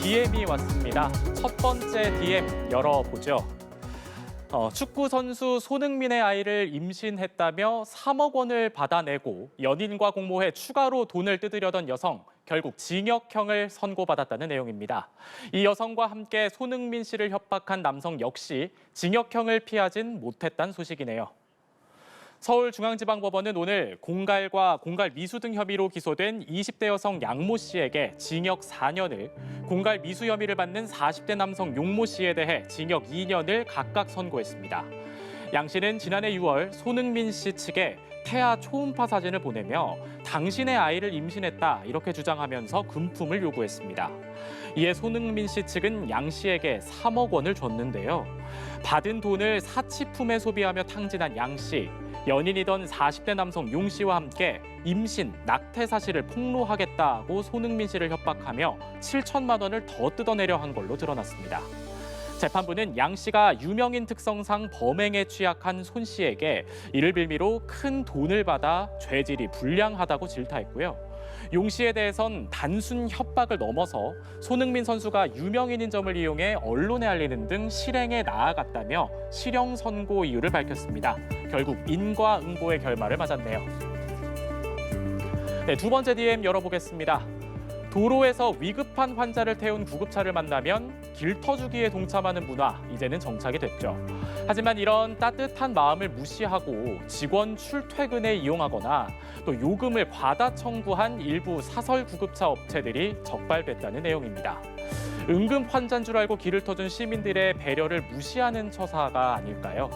DM이 왔습니다. 첫 번째 DM 열어보죠. 축구 선수 손흥민의 아이를 임신했다며 3억 원을 받아내고 연인과 공모해 추가로 돈을 뜯으려던 여성, 결국 징역형을 선고받았다는 내용입니다. 이 여성과 함께 손흥민 씨를 협박한 남성 역시 징역형을 피하진 못했다는 소식이네요. 서울중앙지방법원은 오늘 공갈과 공갈 미수 등 혐의로 기소된 20대 여성 양모 씨에게 징역 4년을, 공갈 미수 혐의를 받는 40대 남성 용모 씨에 대해 징역 2년을 각각 선고했습니다. 양 씨는 지난해 6월 손흥민 씨 측에 태아 초음파 사진을 보내며 당신의 아이를 임신했다 이렇게 주장하면서 금품을 요구했습니다. 이에 손흥민 씨 측은 양 씨에게 3억 원을 줬는데요. 받은 돈을 사치품에 소비하며 탕진한 양 씨. 연인이던 40대 남성 용 씨와 함께 임신, 낙태 사실을 폭로하겠다고 손흥민 씨를 협박하며 7천만 원을 더 뜯어내려 한 걸로 드러났습니다. 재판부는 양 씨가 유명인 특성상 범행에 취약한 손 씨에게 이를 빌미로 큰 돈을 받아 죄질이 불량하다고 질타했고요. 용 씨에 대해선 단순 협박을 넘어서 손흥민 선수가 유명인인 점을 이용해 언론에 알리는 등 실행에 나아갔다며 실형 선고 이유를 밝혔습니다. 결국 인과응보의 결말을 맞았네요. 네, 두 번째 DM 열어보겠습니다. 도로에서 위급한 환자를 태운 구급차를 만나면 길터주기에 동참하는 문화, 이제는 정착이 됐죠. 하지만 이런 따뜻한 마음을 무시하고 직원 출퇴근에 이용하거나 또 요금을 과다 청구한 일부 사설 구급차 업체들이 적발됐다는 내용입니다. 응급 환자인 줄 알고 길을 터준 시민들의 배려를 무시하는 처사가 아닐까요?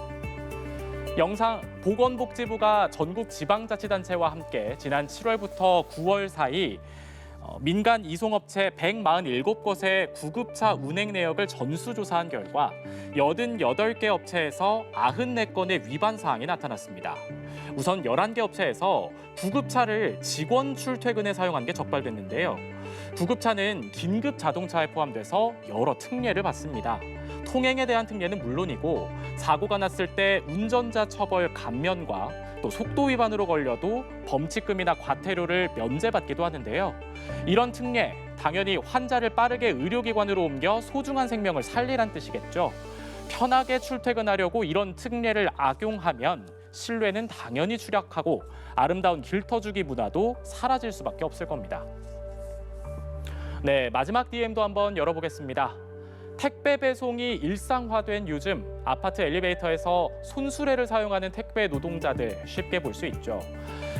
보건복지부가 전국 지방자치단체와 함께 지난 7월부터 9월 사이 민간 이송업체 147곳의 구급차 운행 내역을 전수조사한 결과 88개 업체에서 94건의 위반 사항이 나타났습니다. 우선 11개 업체에서 구급차를 직원 출퇴근에 사용한 게 적발됐는데요. 구급차는 긴급 자동차에 포함돼서 여러 특례를 받습니다. 통행에 대한 특례는 물론이고 사고가 났을 때 운전자 처벌 감면과 또 속도 위반으로 걸려도 범칙금이나 과태료를 면제받기도 하는데요. 이런 특례, 당연히 환자를 빠르게 의료기관으로 옮겨 소중한 생명을 살리란 뜻이겠죠. 편하게 출퇴근하려고 이런 특례를 악용하면 신뢰는 당연히 추락하고 아름다운 길터주기 문화도 사라질 수밖에 없을 겁니다. 네, 마지막 DM도 한번 열어보겠습니다. 택배 배송이 일상화된 요즘 아파트 엘리베이터에서 손수레를 사용하는 택배 노동자들 쉽게 볼 수 있죠.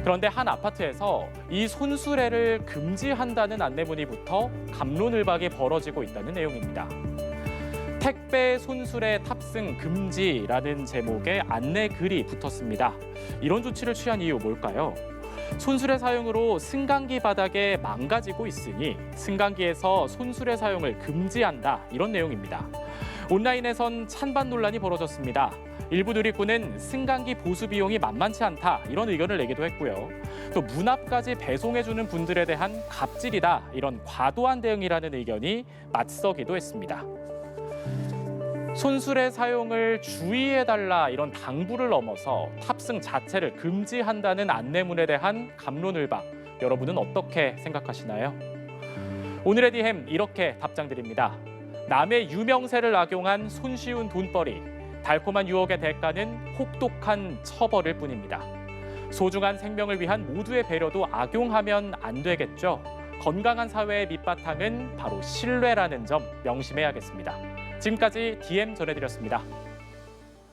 그런데 한 아파트에서 이 손수레를 금지한다는 안내문이 붙어 갑론을박이 벌어지고 있다는 내용입니다. 택배 손수레 탑승 금지라는 제목의 안내 글이 붙었습니다. 이런 조치를 취한 이유 뭘까요? 손수레 사용으로 승강기 바닥에 망가지고 있으니 승강기에서 손수레 사용을 금지한다, 이런 내용입니다. 온라인에선 찬반 논란이 벌어졌습니다. 일부 누리꾼은 승강기 보수 비용이 만만치 않다, 이런 의견을 내기도 했고요. 또 문 앞까지 배송해주는 분들에 대한 갑질이다, 이런 과도한 대응이라는 의견이 맞서기도 했습니다. 손수레 사용을 주의해달라 이런 당부를 넘어서 탑승 자체를 금지한다는 안내문에 대한 갑론을박, 여러분은 어떻게 생각하시나요? 오늘의 DM 이렇게 답장드립니다. 남의 유명세를 악용한 손쉬운 돈벌이, 달콤한 유혹의 대가는 혹독한 처벌일 뿐입니다. 소중한 생명을 위한 모두의 배려도 악용하면 안 되겠죠. 건강한 사회의 밑바탕은 바로 신뢰라는 점 명심해야겠습니다. 지금까지 DM 전해드렸습니다.